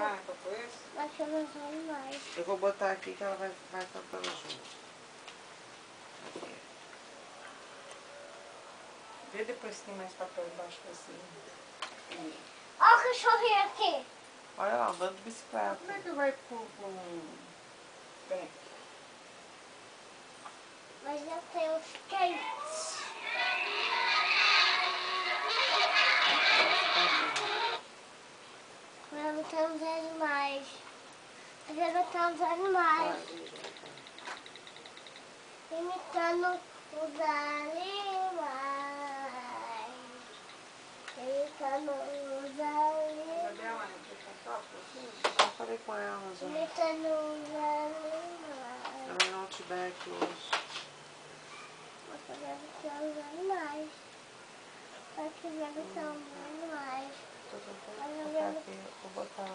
Ah, capoeira? Vai chamar os animais. Eu vou botar aqui que ela vai cantando junto. Aqui. Vê depois se tem mais papel embaixo pra você. Olha o cachorrinho aqui. Olha lá, andando de bicicleta. Como é que vai pôr um... Peraí. Mas eu tenho os quentes. Eu vou botar os animais. Eu vou botar os animais. Imitando os animais. Imitando os animais. Isabela, eu vou contar pra você. Eu falei com ela já. Imitando os animais. Ela não tiver aqui hoje. Você vai botar os animais. Você vai botar os animais. Tô tentando botar aqui. Vou botar.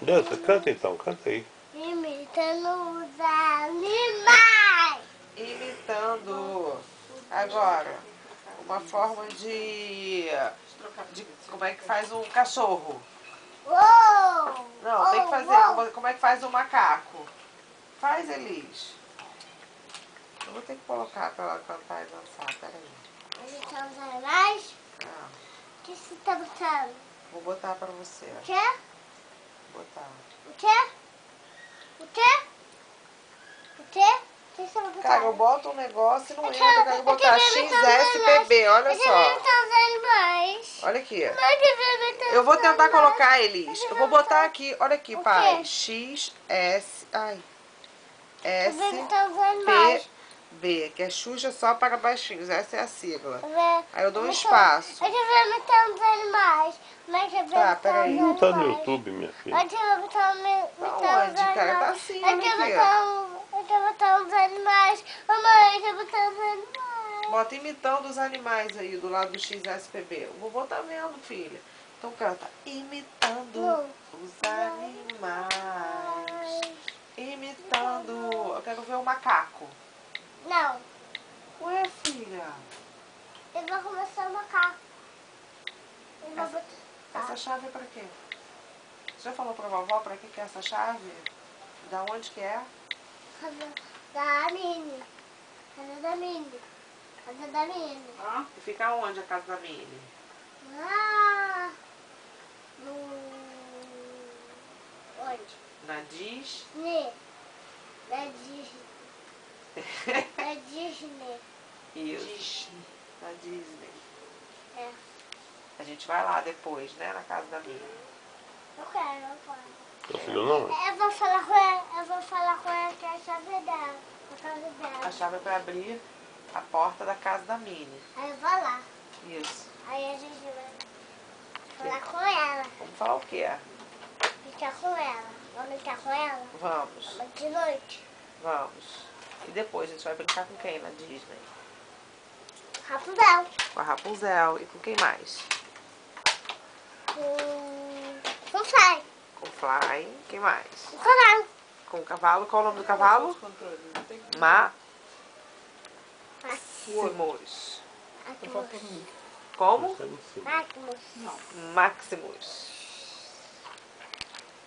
Dança, canta então, canta aí. Imitando os animais. Imitando. Agora, uma forma de como é que faz um cachorro. Uou! Não, tem que fazer. Como é que faz um macaco? Faz, Elis. Eu vou ter que colocar pra ela cantar e dançar. Peraí. Imitando os animais? Ah, O que você tá botando? vou botar pra você. O quê? Vou botar. O quê? O quê? O quê? O que você vai botar? Cara, eu boto um negócio e não Eu entra. Eu quero quero botar imitar os XSPB, olha Eu quero só. imitar os animais. Olha aqui. Como é que eu vou imitar Eu vou os tentar animais? colocar, Elis. Eu vou botar aqui, olha aqui, O pai. quê? XS. Ai. Eu vou imitar os animais. SPB, que é Xuxa só para baixinhos. Essa é a sigla. Eu vou Aí eu dou um imitar- espaço. Eu vou imitar os animais. Como é que eu vou Tá, imitar peraí. os Não tá no animais? YouTube, minha filha. Onde eu vou botar imitar os onde, cara? Tá animais? assim, Eu olha quero aqui, botar os animais. Mamãe, eu quero botar os animais. Bota imitando os animais aí, do lado do XSPB. O vovô tá vendo, filha. Então canta. Imitando os animais. Imitando. Eu quero ver o macaco. Não, Ué, filha. eu vou começar o macaco. Eu vou botar... Essa chave é pra quê? Você já falou pra vovó pra que é essa chave? Da onde que é? Casa da Mini. Casa da Mini. Casa da Mini. Ó, E fica onde a casa da Mini? Lá no... Onde? Na Dis? Na Disney. Na Disney. Isso. Na Disney. É. A gente vai lá depois, né? Na casa da Mini. Eu quero. Seu filho não? Eu vou falar com ela. Eu vou falar com ela que é a chave dela. A casa A dela. chave é pra abrir a porta da casa da Mini. Aí eu vou lá. Isso. Aí a gente vai falar com ela. Vamos falar o quê? Ficar com ela. Vamos ficar com ela? Vamos. Vamos de noite. Vamos. E depois a gente vai brincar com quem na Disney? Rapunzel. Com a Rapunzel. E com quem mais? Com Fly. Com o Fly. Quem mais? Com Coral. Com o cavalo. Qual o nome do cavalo? os controles. Não tem que... Maximus. Tá faltando um. Como? Tá em cima. Maximus. Não. Maximus.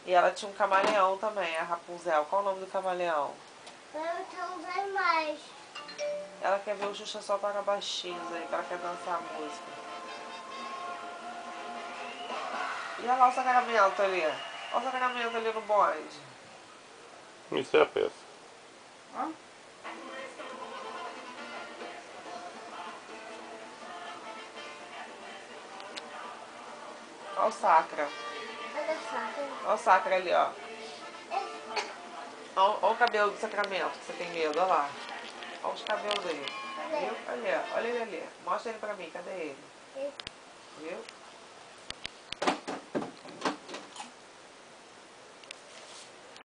E ela tinha um camaleão também, a Rapunzel. Qual o nome do camaleão? Vamos ter uns animais. Ela quer ver o Xuxa só para baixinhos aí, que ela quer dançar a música. E olha lá o sacramento ali. Olha o sacramento ali no bonde. Isso é a peça. Ó. Olha o sacra. Olha só. Olha o sacra ali, ó. Olha o cabelo do sacramento, que você tem medo, olha lá. Olha os cabelos dele. Viu? Olha ele ali. Mostra ele pra mim, cadê ele? Viu?